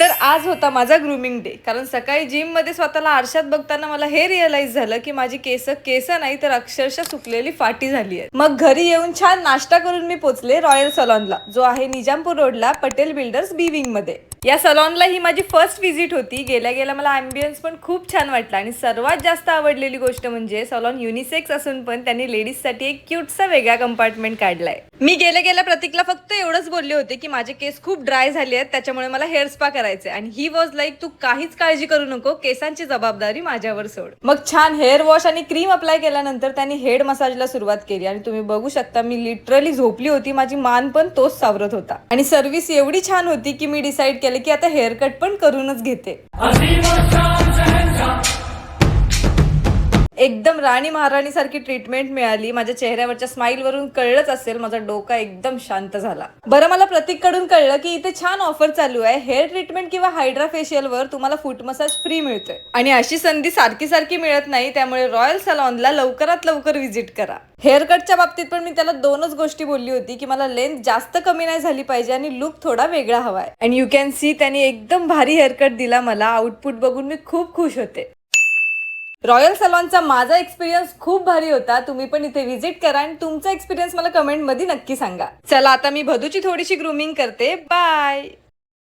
तर आज होता माझा ग्रूमिंग डे. कारण सकाळी जिम मध्ये स्वतःला आरशात बघताना मला हे रिअलाइज झालं की माझी केस नाही तर अक्षरशः सुकलेली फाटी झाली आहे. मग घरी येऊन छान नाश्ता करून मी पोचले रॉयल सलॉनला, जो आहे निजामपूर रोडला पटेल बिल्डर्स बी विंग मध्ये. या सलॉनला ही माझी फर्स्ट विजिट होती. गेल्या गेल्या मला अँबियन्स पण खूप छान वाटला आणि सर्वात जास्त आवडलेली गोष्ट म्हणजे सलॉन युनिसेक्स असून पण त्यांनी लेडीज साठी एक क्यूटसा वेगळा कंपार्टमेंट काढलाय. मी गेल्या प्रतीकला फक्त एवढंच बोलले होते की माझे केस खूप ड्राय झाले आहेत, त्याच्यामुळे मला हेअर स्पा करायचे आणि ही वॉज लाईक, तू काहीच काळजी करू नको, केसांची जबाबदारी माझ्यावर सोड. मग छान हेअर वॉश आणि क्रीम अप्लाय केल्यानंतर त्यांनी हेड मसाजला सुरुवात केली आणि तुम्ही बघू शकता मी लिटरली झोपली होती. माझी मान पण तोच सावरत होता आणि सर्व्हिस एवढी छान होती की मी डिसाईड केलं की आता हेअर कट पण करूनच घेते. एकदम राणी महाराणी सारखी ट्रीटमेंट मिळाली. माझ्या चेहऱ्यावरच्या स्माइल वरून कळलंच असेल माझा डोका एकदम शांत झाला. बरं, मला प्रतीक कडून कळलं की इथे छान ऑफर चालू आहे. हेअर ट्रीटमेंट किंवा हायड्रा फेशियल वर तुम्हाला फूट मसाज फ्री मिळतोय आणि अशी संधी सारखी मिळत नाही. त्यामुळे रॉयल सलॉनला लवकरात लवकर व्हिजिट करा. हेअर कटच्या बाबतीत पण मी त्याला दोनच गोष्टी बोलली होती की मला लेंथ जास्त कमी नाही झाली पाहिजे आणि लुक थोडा वेगळा हवाय. आणि यू कॅन सी त्याने एकदम भारी हेअर कट दिला मला. आउटपुट बघून मी खूप खुश होते. रॉयल सलॉनचा माझा एक्सपिरियन्स खूप भारी होता. तुम्ही पण इथे व्हिजिट करा आणि तुमचा एक्सपिरियन्स मला कमेंट मध्ये नक्की सांगा. चला आता मी भदूची थोडीशी ग्रूमिंग करते. बाय.